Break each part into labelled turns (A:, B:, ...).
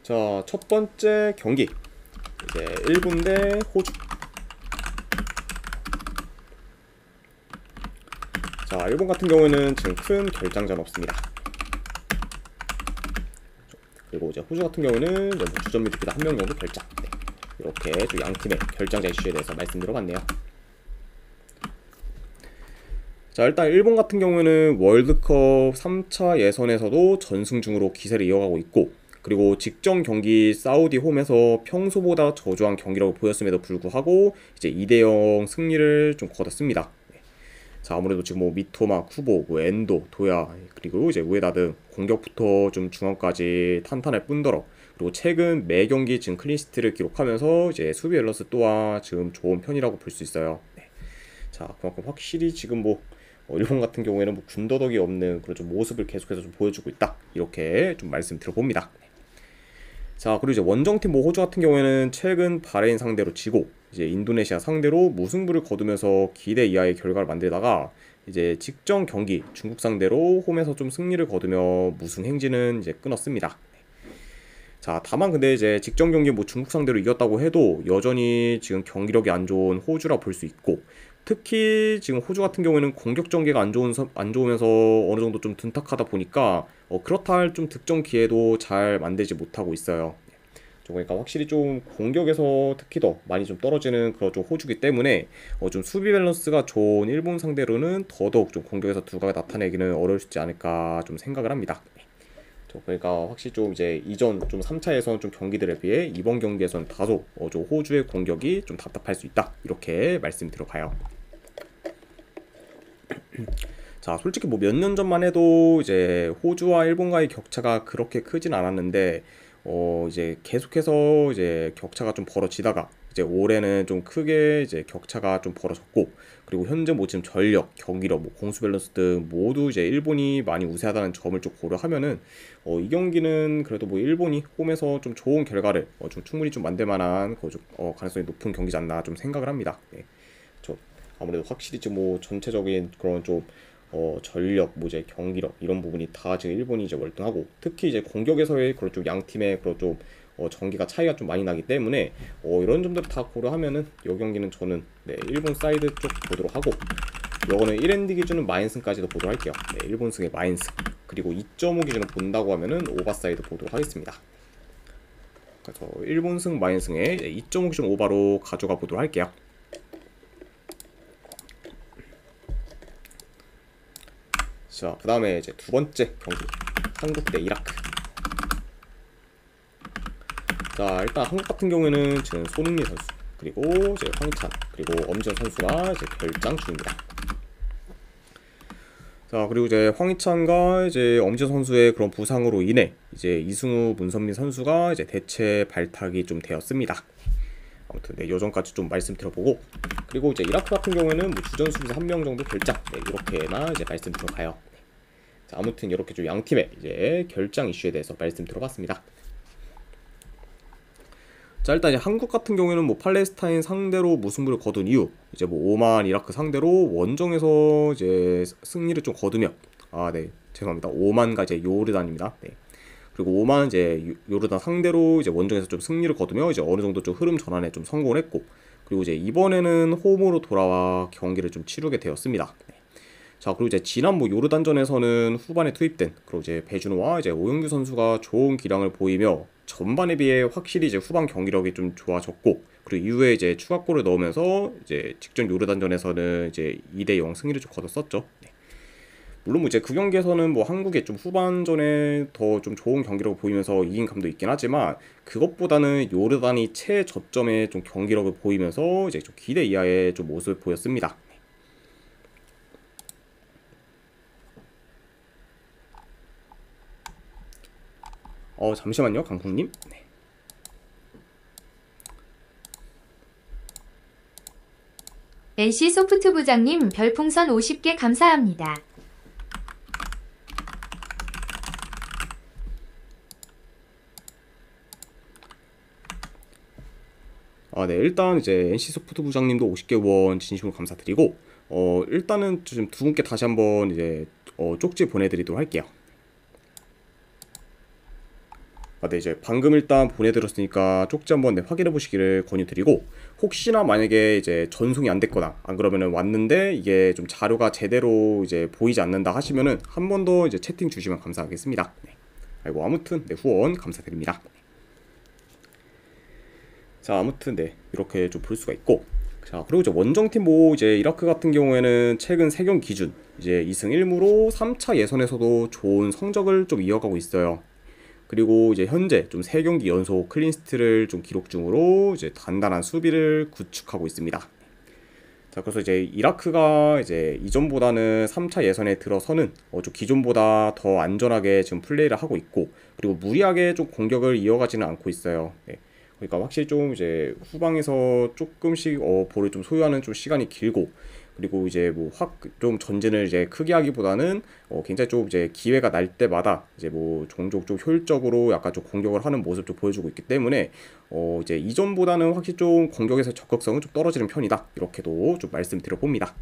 A: 자, 첫 번째 경기 이제 일본 대 호주. 자, 일본 같은 경우에는 지금 큰 결장전 없습니다. 그리고 이제 호주 같은 경우는 이제 주전 미드필더 한 명 정도 결장. 네. 이렇게 좀 양 팀의 결장자 이슈에 대해서 말씀드려봤네요. 자, 일단 일본 같은 경우에는 월드컵 3차 예선에서도 전승중으로 기세를 이어가고 있고, 그리고 직전 경기 사우디 홈에서 평소보다 저조한 경기라고 보였음에도 불구하고 이제 2대0 승리를 좀 거뒀습니다. 자, 아무래도 지금 뭐 미토마, 쿠보, 뭐 엔도, 도야, 그리고 이제 우에다 등 공격부터 좀 중앙까지 탄탄할 뿐더러, 그리고 최근 매 경기 지금 클린시트를 기록하면서 이제 수비 밸런스 또한 지금 좋은 편이라고 볼 수 있어요. 네. 자, 그만큼 확실히 지금 뭐 일본 같은 경우에는 뭐 군더더기 없는 그런 좀 모습을 계속해서 좀 보여주고 있다, 이렇게 좀 말씀드려봅니다. 자, 그리고 이제 원정팀 뭐 호주 같은 경우에는 최근 바레인 상대로 지고 이제 인도네시아 상대로 무승부를 거두면서 기대 이하의 결과를 만들다가 이제 직전 경기 중국 상대로 홈에서 좀 승리를 거두며 무승 행진은 이제 끊었습니다. 자, 다만 근데 이제 직전 경기 뭐 중국 상대로 이겼다고 해도 여전히 지금 경기력이 안 좋은 호주라 볼 수 있고, 특히 지금 호주 같은 경우에는 공격 전개가 안 좋으면서 어느 정도 좀 둔탁하다 보니까 그렇다 할 좀 득점 기회도 잘 만들지 못하고 있어요. 그러니까 확실히 좀 공격에서 특히 더 많이 좀 떨어지는 그런 좀 호주기 때문에 좀 수비 밸런스가 좋은 일본 상대로는 더더욱 좀 공격에서 두각을 나타내기는 어려울 수 있지 않을까 좀 생각을 합니다. 그러니까 확실히 좀 이제 이전 좀 3차에서는 좀 경기들에 비해 이번 경기에서는 다소 좀 호주의 공격이 좀 답답할 수 있다, 이렇게 말씀드려봐요. 자, 솔직히 뭐 몇 년 전만 해도 이제 호주와 일본과의 격차가 그렇게 크진 않았는데 이제 계속해서 이제 격차가 좀 벌어지다가 이제 올해는 좀 크게 이제 격차가 좀 벌어졌고, 그리고 현재 뭐 지금 전력, 경기력, 뭐 공수 밸런스 등 모두 이제 일본이 많이 우세하다는 점을 좀 고려하면은 이 경기는 그래도 뭐 일본이 홈에서 좀 좋은 결과를 좀 충분히 좀 만들 만한 가능성이 높은 경기지 않나 좀 생각을 합니다. 네. 아무래도 확실히 지금 뭐 전체적인 그런 좀 전력, 뭐 이제 경기력 이런 부분이 다 지금 일본이 이제 월등하고, 특히 이제 공격에서의 그런 좀 양 팀의 그런 좀 전기가 차이가 좀 많이 나기 때문에 이런 점들을 다 고려하면은 이 경기는 저는 일본 사이드 쪽 보도록 하고, 요거는 1엔드 기준은 마인승까지도 보도록 할게요. 네, 일본 승의 마인승, 그리고 2.5 기준을 본다고 하면은 오버사이드 보도록 하겠습니다. 그래서 일본 승 마인승의 2.5 기준 오버로 가져가 보도록 할게요. 자, 그 다음에 이제 두 번째 경기, 한국 대 이라크. 자, 일단 한국 같은 경우에는 지금 손흥민 선수, 그리고 이제 황희찬, 그리고 엄지현 선수가 이제 결장 중입니다. 자, 그리고 이제 황희찬과 이제 엄지현 선수의 그런 부상으로 인해 이제 이승우, 문선민 선수가 이제 대체 발탁이 좀 되었습니다. 아무튼 요전까지 좀 말씀드려보고, 그리고 이제 이라크 같은 경우에는 뭐 주전 수비수 한 명 정도 결장, 이렇게나 이제 말씀드려가요. 자, 아무튼 이렇게 좀 양 팀의 이제 결장 이슈에 대해서 말씀드려봤습니다. 자, 일단 이제 한국 같은 경우에는 뭐 팔레스타인 상대로 무승부를 거둔 이후 이제 뭐 오만, 이라크 상대로 원정에서 이제 승리를 좀 거두며, 죄송합니다. 오만과 이제 요르단입니다. 그리고 오만은 이제 요르단 상대로 이제 원정에서 좀 승리를 거두며 이제 어느 정도 좀 흐름 전환에 좀 성공을 했고, 그리고 이제 이번에는 홈으로 돌아와 경기를 좀 치르게 되었습니다. 자, 그리고 이제 지난 뭐 요르단전에서는 후반에 투입된 그리고 이제 배준호와 이제 오영규 선수가 좋은 기량을 보이며 전반에 비해 확실히 이제 후반 경기력이 좀 좋아졌고, 그리고 이후에 이제 추가골을 넣으면서 이제 직전 요르단전에서는 이제 2대0 승리를 좀 거뒀었죠. 물론 뭐 이제 그 경기에서는 뭐 한국의 좀 후반전에 더 좀 좋은 경기력을 보이면서 이긴 감도 있긴 하지만, 그것보다는 요르단이 최저점의 좀 경기력을 보이면서 이제 좀 기대 이하의 좀 모습을 보였습니다. 잠시만요, 강풍님.
B: NC 소프트 부장님 별풍선 50개 감사합니다.
A: 일단 이제 NC 소프트 부장님도 50개 원 진심으로 감사드리고, 일단은 지금 두 분께 다시 한번 이제 쪽지 보내드리도록 할게요. 네, 이제 방금 일단 보내드렸으니까 쪽지 한번 확인해 보시기를 권유드리고, 혹시나 만약에 이제 전송이 안 됐거나 안 그러면은 왔는데 이게 좀 자료가 제대로 이제 보이지 않는다 하시면은 한 번 더 이제 채팅 주시면 감사하겠습니다. 네. 아이고 아무튼 네, 후원 감사드립니다. 자 아무튼 네 이렇게 좀 볼 수가 있고, 자 그리고 이제 원정팀 뭐 이제 이라크 같은 경우에는 최근 3경기 기준 이제 2승 1무로 3차 예선에서도 좋은 성적을 좀 이어가고 있어요. 그리고 이제 현재 좀 3경기 연속 클린스트를 좀 기록 중으로 이제 단단한 수비를 구축하고 있습니다. 자 그래서 이제 이라크가 이제 이전보다는 3차 예선에 들어서는 좀 기존보다 더 안전하게 지금 플레이를 하고 있고, 그리고 무리하게 좀 공격을 이어가지는 않고 있어요. 네. 그러니까 확실히 좀 이제 후방에서 조금씩 볼을 좀 소유하는 좀 시간이 길고, 그리고 이제 뭐 확 좀 전진을 이제 크게 하기보다는 굉장히 좀 이제 기회가 날 때마다 이제 뭐 종종 좀 효율적으로 약간 좀 공격을 하는 모습 좀 보여주고 있기 때문에 이제 이전보다는 확실히 좀 공격에서 적극성은 좀 떨어지는 편이다, 이렇게도 좀 말씀드려 봅니다.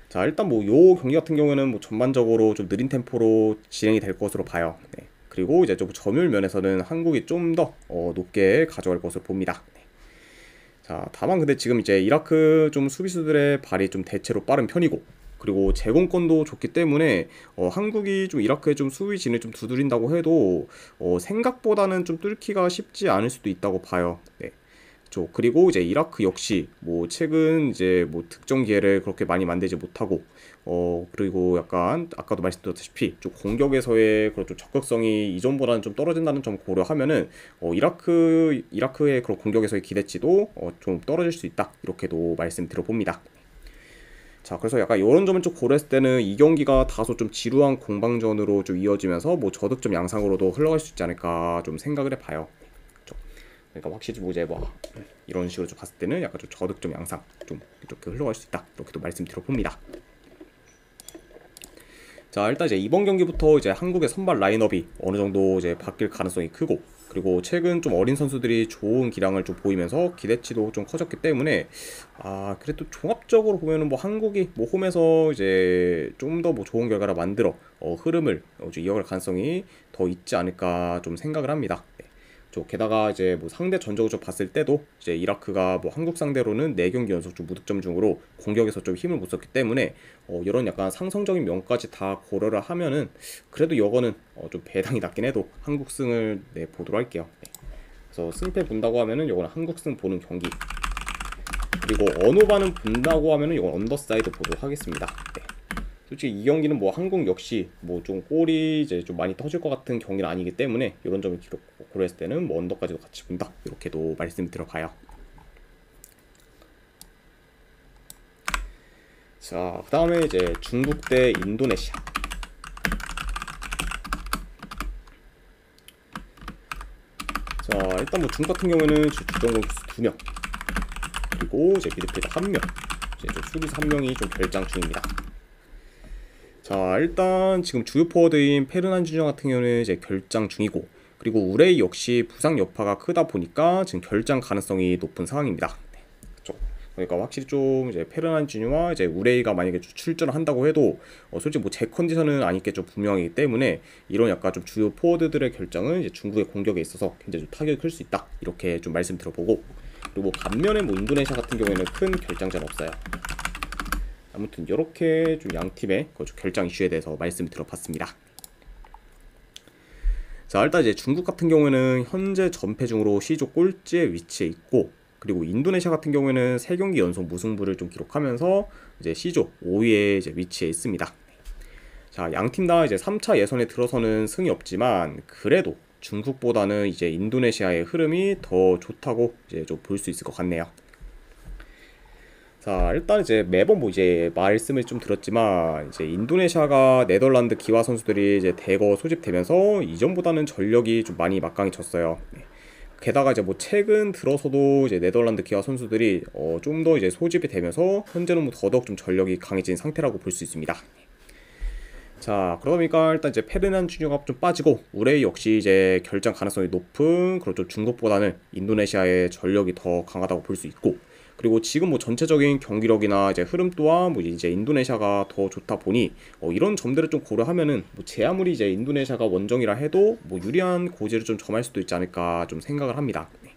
A: 자 일단 뭐 요 경기 같은 경우에는 뭐 전반적으로 좀 느린 템포로 진행이 될 것으로 봐요. 네. 그리고 이제 좀 점유율 면에서는 한국이 좀 더 높게 가져갈 것으로 봅니다. 네. 자 다만 근데 지금 이제 이라크 좀 수비수들의 발이 좀 대체로 빠른 편이고, 그리고 제공권도 좋기 때문에 한국이 좀 이라크의 좀 수비진을 좀 두드린다고 해도 생각보다는 좀 뚫기가 쉽지 않을 수도 있다고 봐요. 네. 그리고 이제 이라크 역시 뭐 최근 이제 뭐 득점 기회를 그렇게 많이 만들지 못하고 그리고 약간 아까도 말씀드렸다시피 좀 공격에서의 그런 좀 적극성이 이전보다는 좀 떨어진다는 점 고려하면은 이라크의 그런 공격에서의 기대치도 좀 떨어질 수 있다, 이렇게도 말씀드려 봅니다. 자 그래서 약간 이런 점을 좀 고려했을 때는 이 경기가 다소 좀 지루한 공방전으로 좀 이어지면서 뭐 저득점 양상으로도 흘러갈 수 있지 않을까 좀 생각을 해봐요. 그러니까 확실히 뭐 이제 뭐 이런 식으로 좀 봤을 때는 약간 좀 저득점 양상 좀 이렇게 흘러갈 수 있다, 이렇게도 말씀드려 봅니다. 자 일단 이제 이번 경기부터 이제 한국의 선발 라인업이 어느 정도 이제 바뀔 가능성이 크고, 그리고 최근 좀 어린 선수들이 좋은 기량을 좀 보이면서 기대치도 좀 커졌기 때문에 그래도 종합적으로 보면은 뭐 한국이 뭐 홈에서 이제 좀 더 뭐 좋은 결과를 만들어 흐름을 좀 이어갈 가능성이 더 있지 않을까 좀 생각을 합니다. 게다가 이제 뭐 상대 전적을 좀 봤을 때도 이제 이라크가 뭐 한국 상대로는 4경기 연속 좀 무득점 중으로 공격에서 좀 힘을 못 썼기 때문에 이런 약간 상성적인 면까지 다 고려를 하면은 그래도 이거는 좀 배당이 낮긴 해도 한국승을 보도록 할게요. 네. 그래서 승패 본다고 하면은 이거는 한국승 보는 경기, 그리고 언어반은 본다고 하면은 이건 언더사이드 보도록 하겠습니다. 네. 솔직히 이 경기는 뭐 한국 역시 뭐 좀 골이 이제 좀 많이 터질 것 같은 경기는 아니기 때문에 이런 점을 고려했을 때는 뭐 언더까지도 같이 본다, 이렇게도 말씀드려봐요. 자 그 다음에 이제 중국 대 인도네시아. 자 일단 뭐 중국 같은 경우에는 주전 공격수 2명, 그리고 이제 미드필더 1명, 이제 수비수 1명이 좀 결장 중입니다. 자 일단 지금 주요 포워드인 페르난지뉴 같은 경우는 이제 결장 중이고, 그리고 우레이 역시 부상 여파가 크다 보니까 지금 결장 가능성이 높은 상황입니다. 네, 그렇죠. 그러니까 확실히 좀 이제 페르난지뉴와 이제 우레이가 만약에 출전을 한다고 해도 솔직히 뭐 제 컨디션은 아니겠죠, 분명하기 때문에 이런 약간 좀 주요 포워드들의 결장은 이제 중국의 공격에 있어서 굉장히 좀 타격이 클 수 있다, 이렇게 좀 말씀드려보고, 그리고 반면에 뭐 인도네시아 같은 경우에는 큰 결장자는 없어요. 아무튼 이렇게 좀 양 팀의 결장 이슈에 대해서 말씀드려봤습니다. 자 일단 이제 중국 같은 경우에는 현재 전패 중으로 C조 꼴찌에 위치해 있고, 그리고 인도네시아 같은 경우에는 3경기 연속 무승부를 좀 기록하면서 이제 C조 5위에 이제 위치해 있습니다. 자 양 팀 다 이제 3차 예선에 들어서는 승이 없지만 그래도 중국보다는 이제 인도네시아의 흐름이 더 좋다고 이제 좀 볼 수 있을 것 같네요. 자 일단 이제 매번 뭐 이제 말씀을 좀 드렸지만 이제 인도네시아가 네덜란드 기화 선수들이 이제 대거 소집되면서 이전보다는 전력이 좀 많이 막강해졌어요. 네. 게다가 이제 뭐 최근 들어서도 이제 네덜란드 기화 선수들이 좀 더 이제 소집이 되면서 현재는 뭐 더더욱 좀 전력이 강해진 상태라고 볼 수 있습니다. 자 그러다 보니까 일단 이제 페르난지뉴가 좀 빠지고 우레이 역시 이제 결장 가능성이 높은 그렇죠, 중국보다는 인도네시아의 전력이 더 강하다고 볼 수 있고, 그리고 지금 뭐 전체적인 경기력이나 이제 흐름 또한 뭐 이제 인도네시아가 더 좋다 보니 이런 점들을 좀 고려하면은 뭐 제 아무리 이제 인도네시아가 원정이라 해도 뭐 유리한 고지를 좀 점할 수도 있지 않을까 좀 생각을 합니다. 네.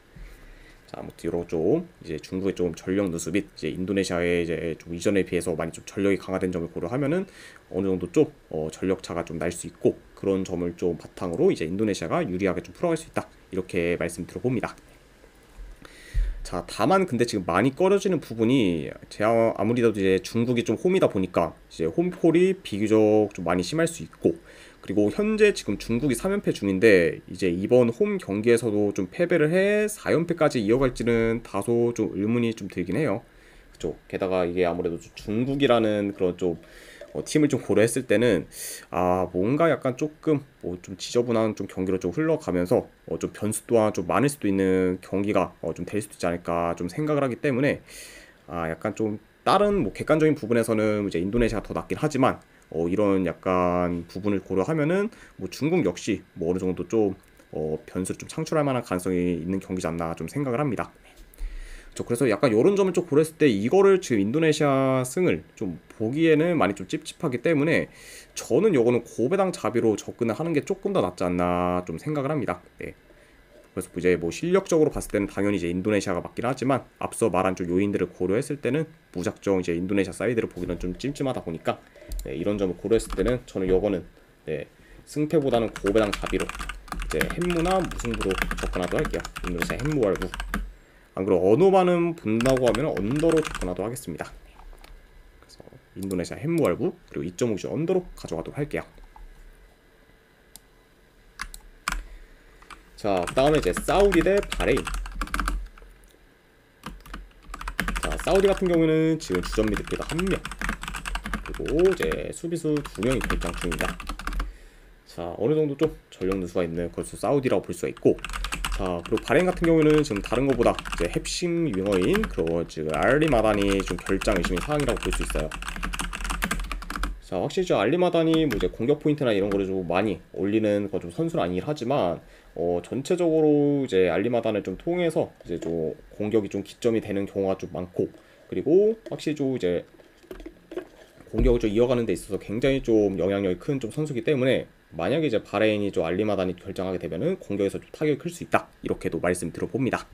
A: 자, 아무튼 이런 좀 이제 중국의 좀 전력 누수 및 이제 인도네시아의 이제 좀 이전에 비해서 많이 좀 전력이 강화된 점을 고려하면은 어느 정도 좀 전력 차가 좀 날 수 있고, 그런 점을 좀 바탕으로 이제 인도네시아가 유리하게 좀 풀어갈 수 있다, 이렇게 말씀드려봅니다. 자, 다만 근데 지금 많이 꺼려지는 부분이 제가 아무리도 이제 중국이 좀 홈이다 보니까 이제 홈콜이 비교적 좀 많이 심할 수 있고, 그리고 현재 지금 중국이 3연패 중인데 이제 이번 홈 경기에서도 좀 패배를 해 4연패까지 이어갈지는 다소 좀 의문이 좀 들긴 해요. 그죠? 게다가 이게 아무래도 중국이라는 그런 좀 팀을 좀 고려했을 때는 뭔가 약간 조금 뭐 좀 지저분한 좀 경기로 좀 흘러가면서 좀 변수 또한 좀 많을 수도 있는 경기가 좀 될 수도 있지 않을까 좀 생각을 하기 때문에 약간 좀 다른 뭐 객관적인 부분에서는 이제 인도네시아가 더 낫긴 하지만 이런 약간 부분을 고려하면은 뭐 중국 역시 뭐 어느 정도 좀 변수를 좀 창출할 만한 가능성이 있는 경기지 않나 좀 생각을 합니다. 그래서 약간 이런 점을 좀 고려했을 때 이거를 지금 인도네시아 승을 좀 보기에는 많이 좀 찝찝하기 때문에 저는 요거는 고배당 자비로 접근을 하는 게 조금 더 낫지 않나 좀 생각을 합니다. 네. 그래서 이제 뭐 실력적으로 봤을 때는 당연히 이제 인도네시아가 맞긴 하지만 앞서 말한 좀 요인들을 고려했을 때는 무작정 이제 인도네시아 사이드를 보기는 좀 찜찜하다 보니까 네, 이런 점을 고려했을 때는 저는 요거는 네, 승패보다는 고배당 자비로 이제 햄무나 무승부로 접근하도록 할게요. 인도네시아 햄무 말고. 안 그래도 언어반은 본다고 하면 언더로 접근하도록 하겠습니다. 그래서 인도네시아 햄무알구 그리고 2.5주 언더로 가져가도록 할게요. 자, 그다음에 이제 사우디 대 바레인. 자, 사우디 같은 경우는 지금 주전 미드필더 1명 그리고 이제 수비수 2명이 결장 중입니다. 자, 어느 정도 좀 전력 누수가 있는 그것도 사우디라고 볼 수가 있고, 자, 그리고 바레인 같은 경우는 지금 다른 것보다 이제 핵심 윙어인 그리고 지금 알리마단이 좀 결장 의심이 사항이라고 볼 수 있어요. 자, 확실히 저 알리마단이 뭐 이제 공격 포인트나 이런 거를 좀 많이 올리는 거 좀 선수는 아니긴 하지만 전체적으로 이제 알리마단을 좀 통해서 이제 좀 공격이 좀 기점이 되는 경우가 좀 많고, 그리고 확실히 좀 이제 공격을 좀 이어가는 데 있어서 굉장히 좀 영향력이 큰 좀 선수이기 때문에 만약에 이제 바레인이 좀 알리마단이 결정하게 되면은 공격에서 좀 타격이 클 수 있다, 이렇게도 말씀 들어봅니다.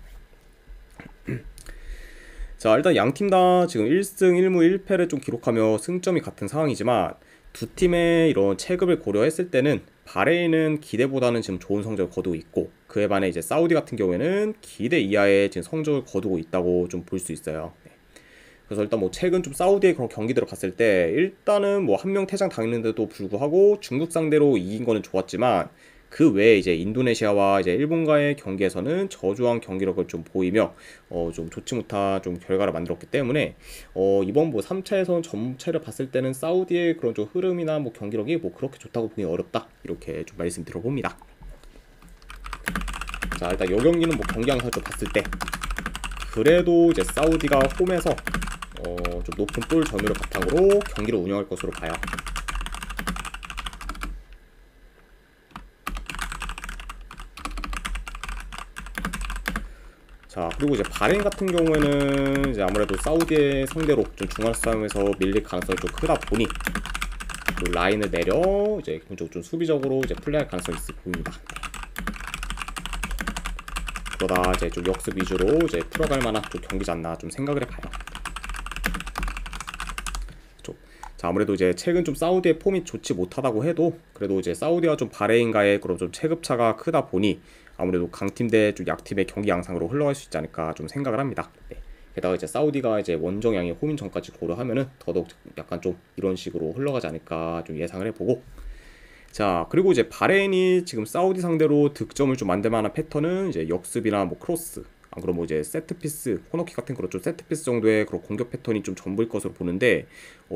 A: 자, 일단 양 팀 다 지금 1승 1무 1패를 좀 기록하며 승점이 같은 상황이지만 두 팀의 이런 체급을 고려했을 때는 바레인은 기대보다는 지금 좋은 성적을 거두고 있고, 그에 반해 이제 사우디 같은 경우에는 기대 이하의 지금 성적을 거두고 있다고 좀 볼 수 있어요. 그래서 일단 뭐 최근 좀 사우디의 그런 경기들을 봤을 때 일단은 뭐 한 명 퇴장 당했는데도 불구하고 중국 상대로 이긴 거는 좋았지만 그 외에 이제 인도네시아와 이제 일본과의 경기에서는 저조한 경기력을 좀 보이며 좀 좋지 못한 좀 결과를 만들었기 때문에 이번 뭐 3차에선 전체를 봤을 때는 사우디의 그런 좀 흐름이나 뭐 경기력이 뭐 그렇게 좋다고 보기 어렵다, 이렇게 좀 말씀드려봅니다. 자, 일단 이 경기는 뭐 경기 양상을 좀 봤을 때 그래도 이제 사우디가 홈에서 좀 높은 볼 점유를 바탕으로 경기를 운영할 것으로 봐요. 자, 그리고 이제 바레인 같은 경우에는 이제 아무래도 사우디의 상대로 좀 중간 싸움에서 밀릴 가능성이 좀 크다 보니 그 라인을 내려 이제 기본적으로 좀 수비적으로 이제 플레이할 가능성이 있어 보입니다. 그러다 이제 좀 역습 위주로 이제 풀어갈 만한 좀 경기지 않나 좀 생각을 해봐요. 자, 아무래도 이제 최근 좀 사우디의 폼이 좋지 못하다고 해도 그래도 이제 사우디와 좀 바레인과의 그런 좀 체급차가 크다 보니 아무래도 강팀 대 좀 약팀의 경기 양상으로 흘러갈 수 있지 않을까 좀 생각을 합니다. 네. 게다가 이제 사우디가 이제 원정양의 홈인전까지 고려하면은 더더욱 약간 좀 이런 식으로 흘러가지 않을까 좀 예상을 해보고, 자, 그리고 이제 바레인이 지금 사우디 상대로 득점을 좀 만들 만한 패턴은 이제 역습이나 뭐 크로스, 안 그럼 뭐 이제 세트피스, 코너킥 같은 그런 좀 세트피스 정도의 그런 공격 패턴이 좀 전부일 것으로 보는데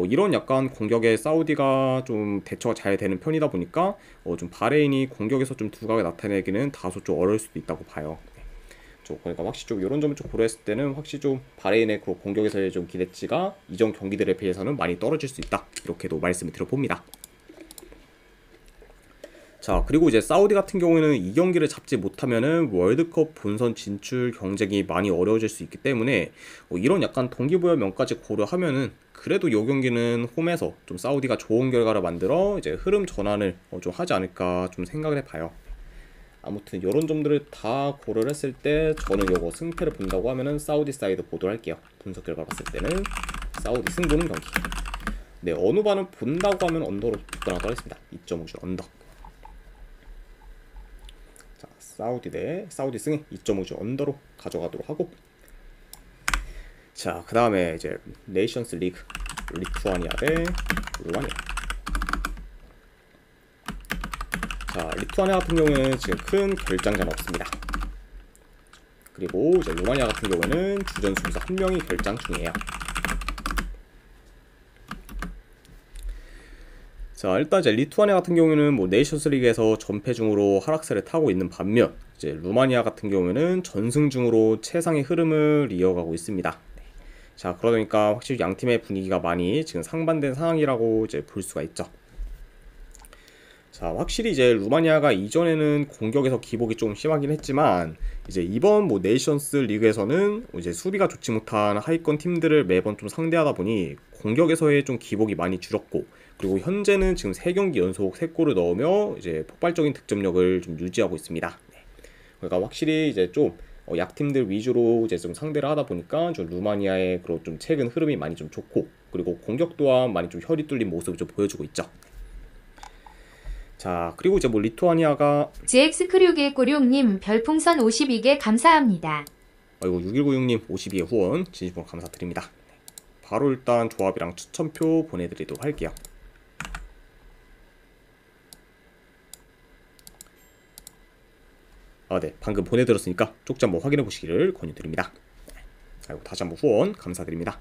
A: 이런 약간 공격에 사우디가 좀 대처가 잘 되는 편이다 보니까 좀 바레인이 공격에서 좀 두각을 나타내기는 다소 좀 어려울 수도 있다고 봐요. 그러니까 확실히 좀 이런 점을 좀 고려했을 때는 확실히 좀 바레인의 그런 공격에서의 좀 기대치가 이전 경기들에 비해서는 많이 떨어질 수 있다, 이렇게도 말씀을 드려봅니다. 자, 그리고 이제 사우디 같은 경우에는 이 경기를 잡지 못하면은 월드컵 본선 진출 경쟁이 많이 어려워질 수 있기 때문에 이런 약간 동기부여면까지 고려하면은 그래도 이 경기는 홈에서 좀 사우디가 좋은 결과를 만들어 이제 흐름 전환을 좀 하지 않을까 좀 생각을 해봐요. 아무튼 이런 점들을 다 고려를 했을 때 저는 요거 승패를 본다고 하면은 사우디 사이드 보도록 할게요. 분석 결과 봤을 때는 사우디 승부는 경기. 네, 어느 반은 본다고 하면 언더로 접근하도록 하겠습니다. 2.5줄 언더. 자, 사우디 승 2.5줄 언더로 가져가도록 하고, 자, 그 다음에 이제 네이션스 리그 리투아니아 대 루마니아. 자, 리투아니아 같은 경우에는 지금 큰 결장자는 없습니다. 그리고 이제 루마니아 같은 경우에는 주전 수비수 한 명이 결장 중이에요. 자, 일단 이제 리투아니아 같은 경우에는 뭐 네이션스 리그에서 전패 중으로 하락세를 타고 있는 반면 이제 루마니아 같은 경우에는 전승 중으로 최상의 흐름을 이어가고 있습니다. 자, 그러다 보니까 확실히 양 팀의 분위기가 많이 지금 상반된 상황이라고 이제 볼 수가 있죠. 자, 확실히 이제 루마니아가 이전에는 공격에서 기복이 좀 심하긴 했지만 이제 이번 뭐 네이션스 리그에서는 이제 수비가 좋지 못한 하위권 팀들을 매번 좀 상대하다 보니 공격에서의 좀 기복이 많이 줄었고, 그리고 현재는 지금 3경기 연속 3골을 넣으며 이제 폭발적인 득점력을 좀 유지하고 있습니다. 그러니까 확실히 이제 좀 약팀들 위주로 이제 좀 상대를 하다 보니까 좀 루마니아의 그런 좀 최근 흐름이 많이 좀 좋고, 그리고 공격 또한 많이 좀 혈이 뚫린 모습을 좀 보여주고 있죠. 자, 그리고 이제 뭐 리투아니아가
B: GX크류의96님 별풍선 52개 감사합니다.
A: 아이고 6196님 52의 후원 진심으로 감사드립니다. 바로 일단 조합이랑 추천표 보내드리도록 할게요. 네, 방금 보내드렸으니까 쪽지 한번 확인해 보시기를 권유드립니다. 아이고 다시 한번 후원 감사드립니다.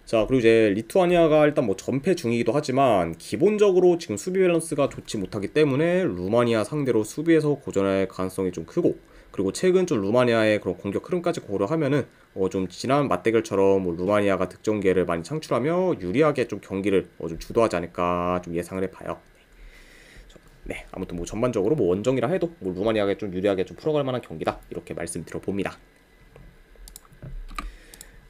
A: 자, 그리고 이제 리투아니아가 일단 뭐 전패 중이기도 하지만 기본적으로 지금 수비 밸런스가 좋지 못하기 때문에 루마니아 상대로 수비에서 고전할 가능성이 좀 크고, 그리고 최근 좀 루마니아의 그런 공격 흐름까지 고려하면은 좀 지난 맞대결처럼 뭐 루마니아가 득점 기회를 많이 창출하며 유리하게 좀 경기를 좀 주도하지 않을까 좀 예상을 해봐요. 네, 아무튼 뭐 전반적으로 뭐 원정이라 해도 뭐 루마니아가 좀 유리하게 좀 풀어갈 만한 경기다 이렇게 말씀드려봅니다.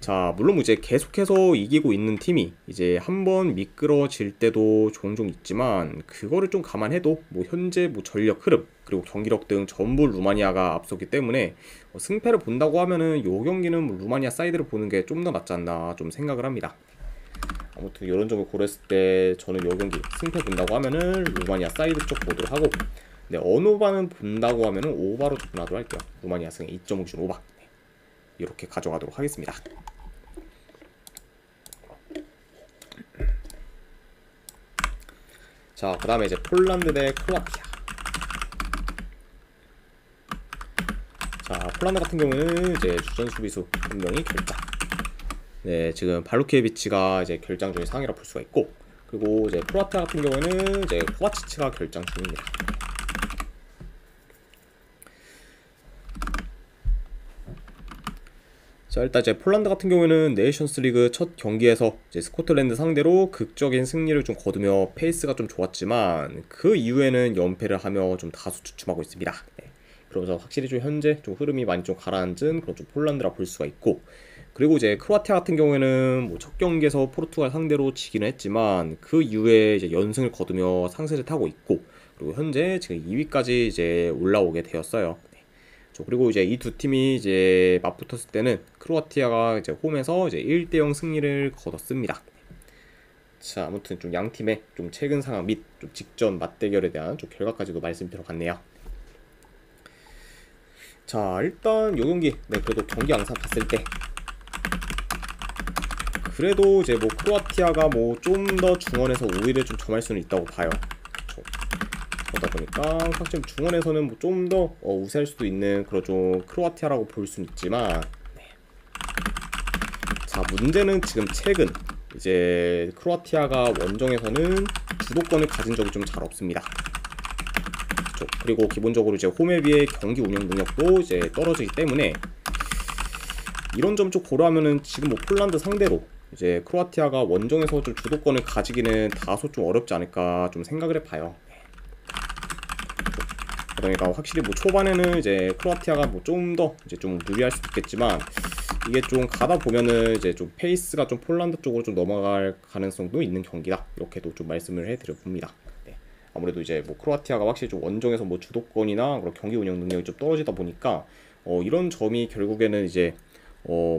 A: 자, 물론 이제 계속해서 이기고 있는 팀이 이제 한번 미끄러질 때도 종종 있지만 그거를 좀 감안해도 뭐 현재 뭐 전력 흐름 그리고 경기력 등 전부 루마니아가 앞서기 때문에 승패를 본다고 하면은 요 경기는 뭐 루마니아 사이드를 보는 게 좀 더 낫지 않나 좀 생각을 합니다. 아무튼 이런 점을 고려했을 때 저는 요 경기 승패 본다고 하면은 루마니아 사이드 쪽 보도록 하고, 네, 어느 오바는 본다고 하면은 오바로 접근하도록 할게요. 루마니아 승 2.5준 오바 이렇게 가져가도록 하겠습니다. 자, 그 다음에 이제 폴란드 대 크로아티아. 자, 폴란드 같은 경우는 이제 주전 수비수 한 명이 결장. 네, 지금 발루키에비치가 이제 결장 중인 상이라 볼 수가 있고, 그리고 이제 크로아티아 같은 경우는 이제 코바치치가 결장 중입니다. 자, 일단 이제 폴란드 같은 경우에는 네이션스 리그 첫 경기에서 이제 스코틀랜드 상대로 극적인 승리를 좀 거두며 페이스가 좀 좋았지만 그 이후에는 연패를 하며 좀 다소 주춤하고 있습니다. 네. 그러면서 확실히 좀 현재 좀 흐름이 많이 좀 가라앉은 그런 좀 폴란드라 볼 수가 있고, 그리고 이제 크로아티아 같은 경우에는 뭐 첫 경기에서 포르투갈 상대로 지기는 했지만 그 이후에 이제 연승을 거두며 상세를 타고 있고, 그리고 현재 지금 2위까지 이제 올라오게 되었어요. 그리고 이제 이 두 팀이 이제 맞붙었을 때는 크로아티아가 이제 홈에서 이제 1대0 승리를 거뒀습니다. 자, 아무튼 좀 양 팀의 좀 최근 상황 및 좀 직전 맞대결에 대한 좀 결과까지도 말씀드려봤네요. 자, 일단 요 경기, 네, 그래도 경기 양상 봤을 때 그래도 이제 뭐 크로아티아가 뭐 좀 더 중원에서 우위를 좀 점할 수는 있다고 봐요. 그러다 보니까 확실히 중원에서는 뭐 좀 더 우세할 수도 있는 그런 좀 크로아티아라고 볼 수는 있지만, 네. 자, 문제는 지금 최근 이제 크로아티아가 원정에서는 주도권을 가진 적이 좀 잘 없습니다. 그렇죠? 그리고 기본적으로 이제 홈에 비해 경기 운영 능력도 이제 떨어지기 때문에 이런 점 좀 고려하면은 지금 뭐 폴란드 상대로 이제 크로아티아가 원정에서 좀 주도권을 가지기는 다소 좀 어렵지 않을까 좀 생각을 해봐요. 그러니까 확실히 뭐 초반에는 이제 크로아티아가 뭐 좀 더 이제 좀 유리할 수도 있겠지만, 이게 좀 가다 보면은 이제 좀 페이스가 좀 폴란드 쪽으로 좀 넘어갈 가능성도 있는 경기다, 이렇게도 좀 말씀을 해드려 봅니다. 네. 아무래도 이제 뭐 크로아티아가 확실히 좀 원정에서 뭐 주도권이나 그런 경기 운영 능력이 좀 떨어지다 보니까 이런 점이 결국에는 이제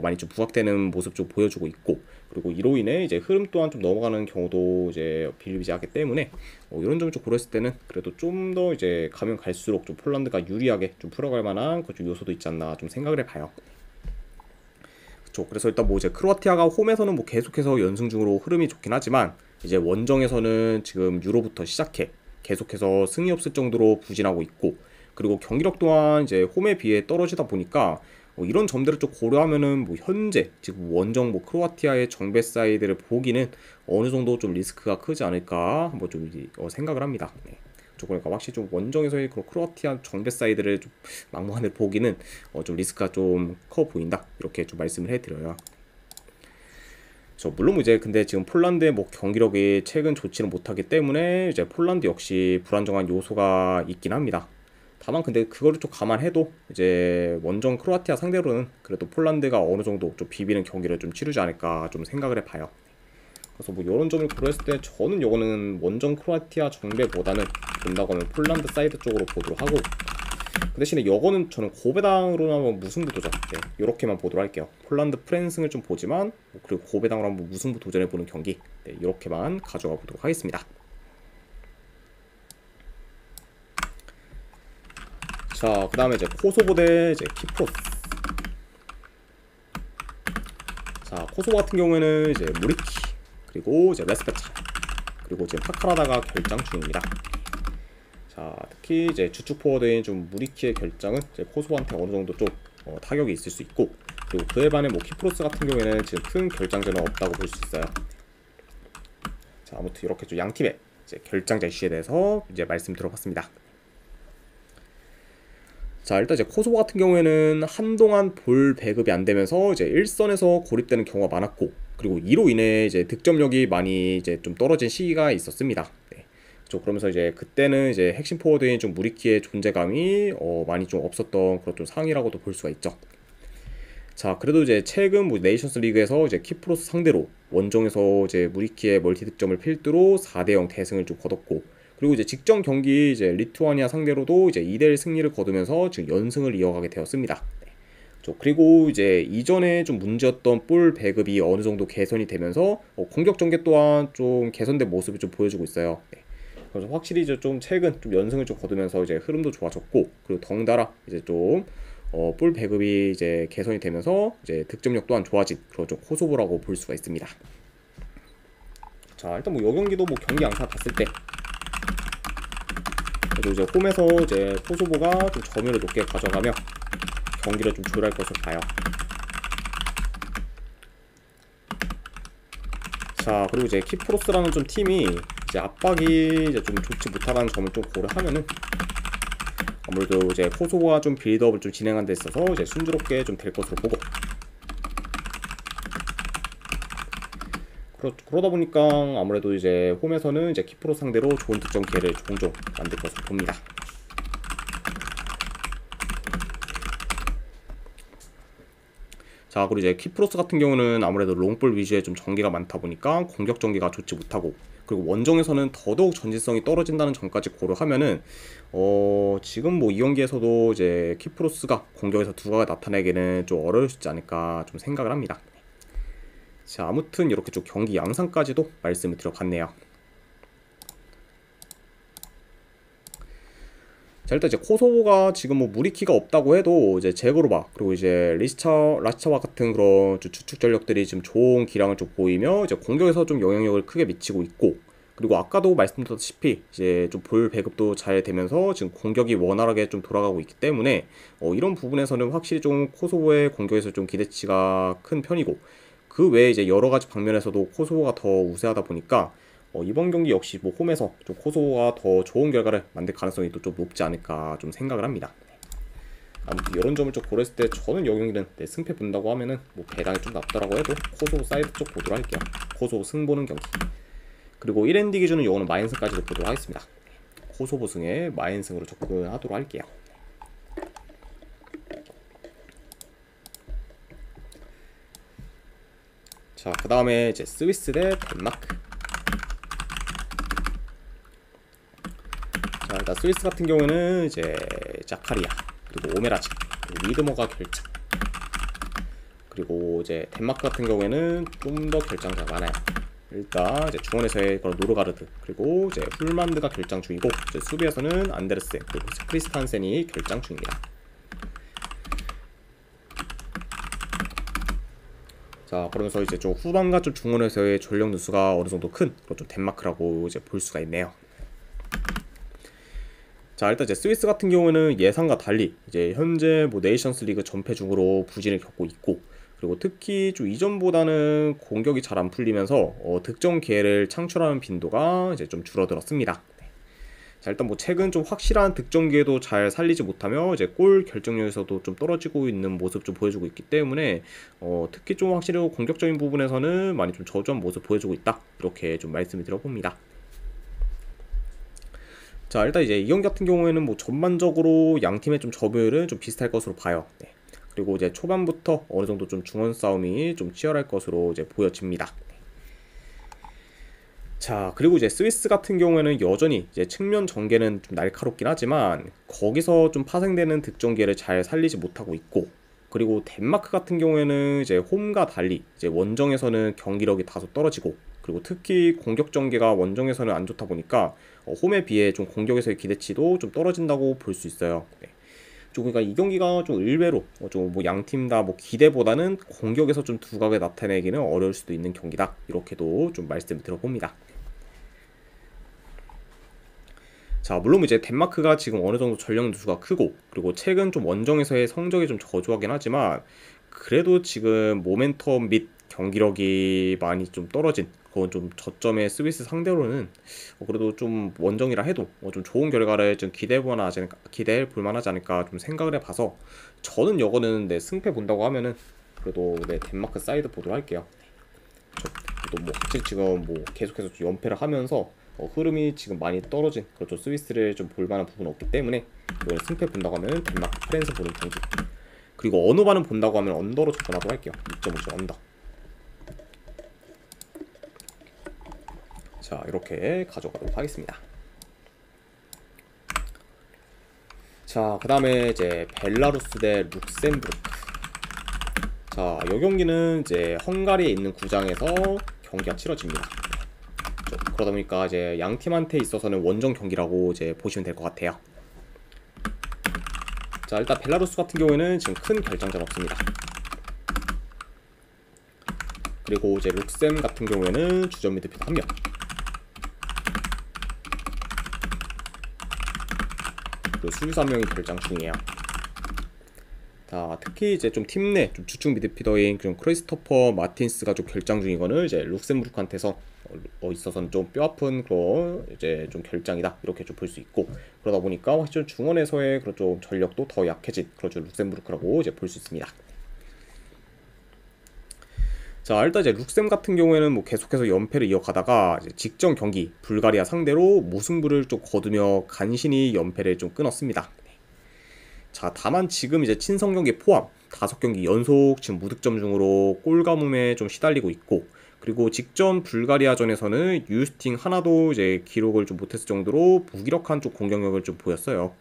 A: 많이 좀 부각되는 모습 좀 보여주고 있고, 그리고 이로 인해 이제 흐름 또한 좀 넘어가는 경우도 이제 비일비재하기 때문에 이런 점을 좀 고려했을 때는 그래도 좀 더 이제 가면 갈수록 좀 폴란드가 유리하게 좀 풀어갈 만한 그 좀 요소도 있지 않나 좀 생각을 해봐요. 그렇죠. 그래서 일단 뭐 이제 크로아티아가 홈에서는 뭐 계속해서 연승 중으로 흐름이 좋긴 하지만, 이제 원정에서는 지금 유로부터 시작해 계속해서 승이 없을 정도로 부진하고 있고, 그리고 경기력 또한 이제 홈에 비해 떨어지다 보니까 이런 점들을 좀 고려하면은 뭐 현재 지금 원정 뭐 크로아티아의 정배 사이드를 보기는 어느 정도 좀 리스크가 크지 않을까 한번 좀 생각을 합니다. 네. 그러니까 확실히 좀 원정에서의 크로아티아 정배 사이드를 좀 막무가내 보기는 좀 리스크가 좀 커 보인다, 이렇게 좀 말씀을 해드려요. 물론 이제 근데 지금 폴란드의 뭐 경기력이 최근 좋지는 못하기 때문에 이제 폴란드 역시 불안정한 요소가 있긴 합니다. 다만 근데 그거를 좀 감안해도 이제 원정 크로아티아 상대로는 그래도 폴란드가 어느 정도 좀 비비는 경기를 좀 치르지 않을까 좀 생각을 해봐요. 그래서 뭐 이런 점을 고려했을 때 저는 요거는 원정 크로아티아 정배보다는 본다고는 폴란드 사이드 쪽으로 보도록 하고, 그 대신에 요거는 저는 고배당으로 한번 무승부 도전, 네, 이렇게만 보도록 할게요. 폴란드 프랜승을 좀 보지만 그리고 고배당으로 한번 무승부 도전해보는 경기, 네, 이렇게만 가져가 보도록 하겠습니다. 자, 그 다음에 이제 코소보 대 이제 키프로스. 자, 코소보 같은 경우에는 이제 무리키, 그리고 이제 레스페차, 그리고 지금 파카라다가 결장 중입니다. 자, 특히 이제 주축 포워드인 좀 무리키의 결장은 이제 코소보한테 어느 정도 좀 타격이 있을 수 있고, 그리고 그에 반해 뭐 키프로스 같은 경우에는 지금 큰 결장전은 없다고 볼 수 있어요. 자, 아무튼 이렇게 좀 양 팀의 이제 결장자 이슈에 대해서 이제 말씀 들어봤습니다. 자, 일단 이제 코소보 같은 경우에는 한동안 볼 배급이 안 되면서 이제 일선에서 고립되는 경우가 많았고, 그리고 이로 인해 이제 득점력이 많이 이제 좀 떨어진 시기가 있었습니다. 네. 그러면서 이제 그때는 이제 핵심 포워드인 좀 무리키의 존재감이 많이 좀 없었던 그런 좀 상황이라고도 볼 수가 있죠. 자, 그래도 이제 최근 뭐 네이션스 리그에서 이제 키프로스 상대로 원정에서 이제 무리키의 멀티 득점을 필두로 4대0 대승을 좀 거뒀고, 그리고 이제 직전 경기 이제 리투아니아 상대로도 이제 2대1 승리를 거두면서 지금 연승을 이어가게 되었습니다. 네. 그리고 이제 이전에 좀 문제였던 볼 배급이 어느 정도 개선이 되면서 공격 전개 또한 좀 개선된 모습을 좀 보여주고 있어요. 네. 그래서 확실히 이제 좀 최근 좀 연승을 좀 거두면서 이제 흐름도 좋아졌고, 그리고 덩달아 이제 좀 볼 배급이 이제 개선이 되면서 이제 득점력 또한 좋아진 그런 좀 코소보라고 볼 수가 있습니다. 자, 일단 뭐 요 경기도 뭐 경기 양상 봤을 때 그래도 이제 홈에서 이제 코소보가 좀 점유율을 높게 가져가며 경기를 좀 조율할 것으로 봐요. 자, 그리고 이제 키프로스라는 좀 팀이 이제 압박이 이제 좀 좋지 못하다는 점을 좀 고려하면은 아무래도 이제 코소보가 좀 빌드업을 좀 진행한 데 있어서 이제 순조롭게 좀 될 것으로 보고, 그러다 보니까 아무래도 이제 홈에서는 이제 키프로스 상대로 좋은 득점 기회를 종종 만들 것으로 봅니다. 자, 그리고 이제 키프로스 같은 경우는 아무래도 롱볼 위주의 좀 전개가 많다 보니까 공격 전개가 좋지 못하고, 그리고 원정에서는 더더욱 전진성이 떨어진다는 점까지 고려하면은 지금 뭐 이 경기에서도 이제 키프로스가 공격에서 두각을 나타내기는 좀 어려울 수 있지 않을까 좀 생각을 합니다. 자, 아무튼 이렇게 좀 경기 양상까지도 말씀을 드려봤네요. 자, 일단 이제 코소보가 지금 뭐 무리키가 없다고 해도 이제 제고르바, 그리고 이제 라시차와 같은 그런 주축 전력들이 지금 좋은 기량을 좀 보이며 이제 공격에서 좀 영향력을 크게 미치고 있고, 그리고 아까도 말씀드렸다시피 이제 좀 볼 배급도 잘 되면서 지금 공격이 원활하게 좀 돌아가고 있기 때문에 이런 부분에서는 확실히 좀 코소보의 공격에서 좀 기대치가 큰 편이고, 그 외에 이제 여러 가지 방면에서도 코소보가 더 우세하다 보니까 이번 경기 역시 뭐 홈에서 좀 코소보가 더 좋은 결과를 만들 가능성이 또 좀 높지 않을까 좀 생각을 합니다. 아무튼 이런 점을 좀 고려했을 때 저는 이 경기는 승패 본다고 하면은 뭐 배당이 좀 낮더라고 해도 코소보 사이드 쪽 보도록 할게요. 코소보 승 보는 경기. 그리고 1엔디 기준은 요거는 마인승까지도 보도록 하겠습니다. 코소보 승에 마인승으로 접근하도록 할게요. 자, 그 다음에 이제 스위스 대 덴마크. 자, 일단 스위스 같은 경우는 이제 자카리아, 그리고 오메라지, 그리고 위드머가 결장. 그리고 이제 덴마크 같은 경우에는 좀 더 결장자가 많아요. 일단 이제 중원에서의 그런 노르가르드, 그리고 이제 훌만드가 결장 중이고, 이제 수비에서는 안데르센, 그리고 크리스탄센이 결장 중입니다. 자, 그러면서 이제 좀 후반과 좀 중원에서의 전력 누수가 어느 정도 큰 그런 좀 덴마크라고 이제 볼 수가 있네요. 자, 일단 이제 스위스 같은 경우는 예상과 달리 이제 현재 뭐 네이션스 리그 전패 중으로 부진을 겪고 있고, 그리고 특히 좀 이전보다는 공격이 잘 안 풀리면서 득점 기회를 창출하는 빈도가 이제 좀 줄어들었습니다. 자, 일단 뭐 최근 좀 확실한 득점 기회도 잘 살리지 못하며 이제 골 결정력에서도 좀 떨어지고 있는 모습 좀 보여주고 있기 때문에 특히 좀 확실히 공격적인 부분에서는 많이 좀 저조한 모습 보여주고 있다, 이렇게 좀 말씀을 드려봅니다. 자, 일단 이제 이 경기 같은 경우에는 뭐 전반적으로 양 팀의 좀 점유율은 좀 비슷할 것으로 봐요. 네. 그리고 이제 초반부터 어느 정도 좀 중원 싸움이 좀 치열할 것으로 이제 보여집니다. 자, 그리고 이제 스위스 같은 경우에는 여전히 이제 측면 전개는 좀 날카롭긴 하지만 거기서 좀 파생되는 득점 기회를 잘 살리지 못하고 있고, 그리고 덴마크 같은 경우에는 이제 홈과 달리 이제 원정에서는 경기력이 다소 떨어지고, 그리고 특히 공격 전개가 원정에서는 안 좋다 보니까 홈에 비해 좀 공격에서의 기대치도 좀 떨어진다고 볼 수 있어요. 네. 좀 그러니까 이 경기가 좀 의외로 좀 뭐 양 팀 다 뭐 기대보다는 공격에서 좀 두각을 나타내기는 어려울 수도 있는 경기다, 이렇게도 좀 말씀을 드려봅니다. 자, 물론 이제 덴마크가 지금 어느 정도 전력 누수가 크고, 그리고 최근 좀 원정에서의 성적이 좀 저조하긴 하지만 그래도 지금 모멘텀 및 경기력이 많이 좀 떨어진 그건 좀 저점의 스위스 상대로는 그래도 좀 원정이라 해도 좀 좋은 결과를 좀 기대해 볼 만하지 않을까 좀 생각을 해봐서 저는 이거는 승패 본다고 하면은 그래도 덴마크 사이드 보도록 할게요. 또 뭐 확실히 지금 뭐 계속해서 좀 연패를 하면서 흐름이 지금 많이 떨어진 그렇죠, 스위스를 좀 볼만한 부분은 없기 때문에 이걸 승패 본다고 하면 덴마크 프랑스 보는 경기, 그리고 언어반은 본다고 하면 언더로 접근하도록 할게요. 2.5점 언더. 자, 이렇게 가져가도록 하겠습니다. 자, 그 다음에 이제 벨라루스 대 룩셈부르크. 자, 이 경기는 이제 헝가리에 있는 구장에서 경기가 치러집니다. 그러다 보니까 이제 양 팀한테 있어서는 원정 경기라고 이제 보시면 될 것 같아요. 자, 일단 벨라루스 같은 경우에는 지금 큰 결장자는 없습니다. 그리고 이제 룩셈 같은 경우에는 주전 미드필더 1명. 그리고 수비수 1명이 결장 중이에요. 자, 특히 이제 좀 팀 내 좀 주축 미드필더인 좀 크리스토퍼 마틴스가 좀 결장 중이거는 이제 룩셈부르크한테서 있어서는 좀 뼈아픈 그런 이제 좀 결장이다, 이렇게 좀 볼 수 있고, 그러다 보니까 확실히 중원에서의 그런 좀 전력도 더 약해진 그런 좀 룩셈부르크라고 이제 볼 수 있습니다. 자, 일단 이제 룩셈 같은 경우에는 뭐 계속해서 연패를 이어가다가 이제 직전 경기 불가리아 상대로 무승부를 좀 거두며 간신히 연패를 좀 끊었습니다. 자, 다만 지금 이제 친선 경기 포함 5경기 연속 지금 무득점 중으로 골 가뭄에 좀 시달리고 있고, 그리고 직전 불가리아전에서는 유스팅 하나도 이제 기록을 좀 못했을 정도로 무기력한 쪽 공격력을 좀 보였어요.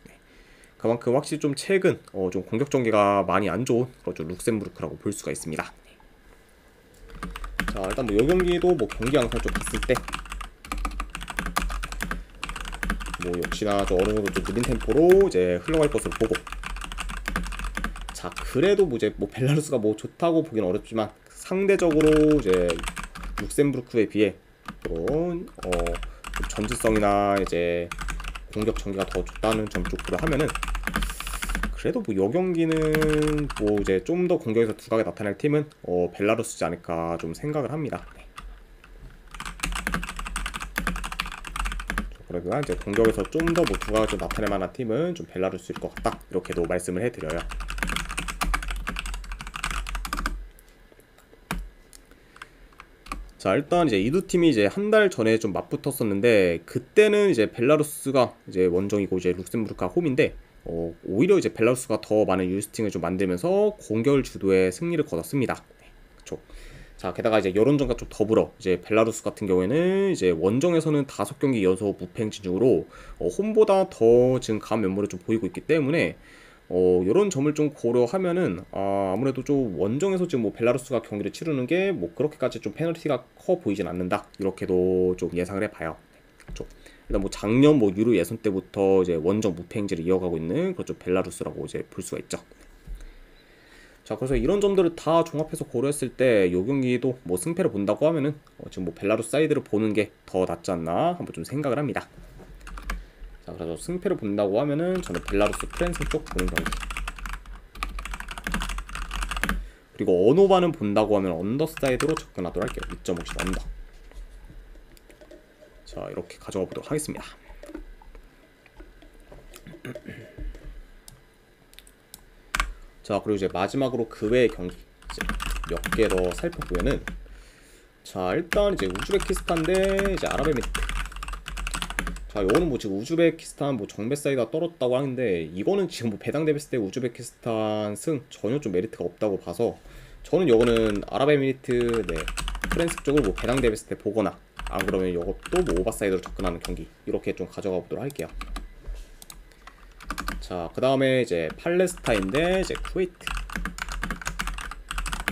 A: 그만큼 확실히 좀 최근 좀 공격 전개가 많이 안 좋은 그렇죠, 룩셈부르크라고 볼 수가 있습니다. 자, 일단 뭐 이 경기도 뭐 경기 양상 좀 봤을 때 뭐 역시나 좀 어느 정도 좀 느린 템포로 이제 흘러갈 것으로 보고, 자, 그래도 뭐 이제 뭐 벨라루스가 뭐 좋다고 보긴 어렵지만 상대적으로 이제 룩셈부르크에 비해 그런 전지성이나 이제 공격 전개가 더 좋다는 점 쪽으로 하면은 그래도 뭐 이 경기는 뭐 이제 좀 더 공격에서 두각이 나타낼 팀은 벨라루스지 않을까 좀 생각을 합니다. 그러니까 이제 공격에서 좀 더 뭐 두각을 좀 나타낼 만한 팀은 좀 벨라루스일 것 같다. 이렇게도 말씀을 해드려요. 자, 일단 이제 이 두 팀이 이제 한 달 전에 좀 맞붙었었는데, 그때는 이제 벨라루스가 이제 원정이고 이제 룩셈부르크가 홈인데, 오히려 이제 벨라루스가 더 많은 유스팅을 좀 만들면서 공격 주도의 승리를 거뒀습니다. 네, 그쵸. 자, 게다가 이제 여론전과 좀 더불어 이제 벨라루스 같은 경우에는 이제 원정에서는 5경기 연속 무패 행진 중으로 홈보다 더 지금 강한 면모를 좀 보이고 있기 때문에 이런 점을 좀 고려하면은 아무래도 좀 원정에서 지금 뭐 벨라루스가 경기를 치르는 게 뭐 그렇게까지 좀 페널티가 커 보이진 않는다, 이렇게도 좀 예상을 해봐요. 그렇죠. 일단 뭐 작년 뭐 유로 예선 때부터 이제 원정 무패 행진을 이어가고 있는 그렇죠 벨라루스라고 이제 볼 수가 있죠. 자, 그래서 이런 점들을 다 종합해서 고려했을 때 요 경기도 뭐 승패를 본다고 하면은 지금 뭐 벨라루스 사이드를 보는 게 더 낫지 않나 한번 좀 생각을 합니다. 자, 그래서 승패를 본다고 하면은 저는 벨라루스 프랜스 쪽 보는 경기, 그리고 언어반은 본다고 하면 언더 사이드로 접근하도록 할게요. 2.5씩 언더. 자, 이렇게 가져가 보도록 하겠습니다. 자, 그리고 이제 마지막으로 그 외의 경기 몇 개 더 살펴보면은, 자, 일단 이제 우즈베키스탄 대 이제 아랍에미리트. 자, 이거는 뭐 지금 우즈베키스탄 뭐 정배 사이가 떨어졌다고 하는데, 이거는 지금 뭐 배당 대비했을 때 우즈베키스탄 승 전혀 좀 메리트가 없다고 봐서, 저는 이거는 아랍에미리트 네 프랑스 쪽을 뭐 배당 대비했을 때 보거나, 안 그러면 이것도 뭐 오버사이드로 접근하는 경기, 이렇게 좀 가져가 보도록 할게요. 자, 그 다음에 이제 팔레스타인 대 이제 쿠웨이트.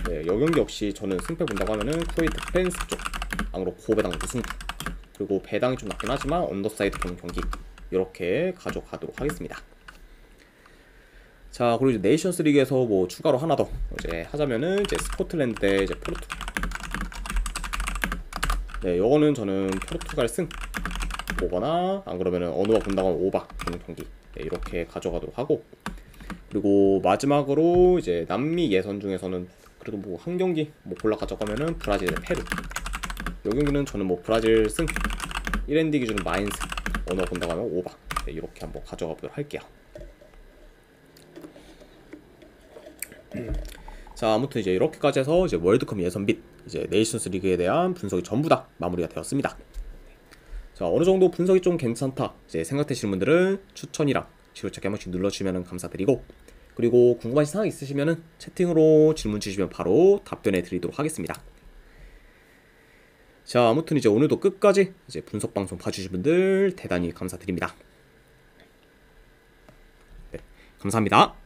A: 네, 이 경기 역시 저는 승패 본다고 하면은 쿠웨이트 프랜스 쪽 안으로 고배당 우승부, 그리고 배당이 좀 낮긴 하지만 언더사이드 보는 경기, 이렇게 가져가도록 하겠습니다. 자, 그리고 이제 네이션스 리그에서 뭐 추가로 하나 더 이제 하자면은 이제 스코틀랜드 대 이제 포르투갈. 네, 요거는 저는 포르투갈 승 보거나, 안 그러면은 언어가 본다고 하면 오바 보는 경기, 네, 이렇게 가져가도록 하고, 그리고 마지막으로 이제 남미 예선 중에서는 그래도 뭐 한 경기 뭐 골라 가져가면은 브라질 대 페루. 요 경기는 저는 뭐 브라질 승, 1엔드 기준은 마인 승, 언어 본다고 하면 오바, 네, 이렇게 한번 가져가 보도록 할게요. 자, 아무튼 이제 이렇게까지 해서 이제 월드컵 예선 및 이제 네이션스 리그에 대한 분석이 전부 다 마무리가 되었습니다. 자, 어느 정도 분석이 좀 괜찮다 이제 생각되시는 분들은 추천이랑 지도찾기 한 번씩 눌러주시면 감사드리고, 그리고 궁금하신 사항 있으시면은 채팅으로 질문 주시면 바로 답변해 드리도록 하겠습니다. 자, 아무튼 이제 오늘도 끝까지 이제 분석 방송 봐주신 분들 대단히 감사드립니다. 네, 감사합니다.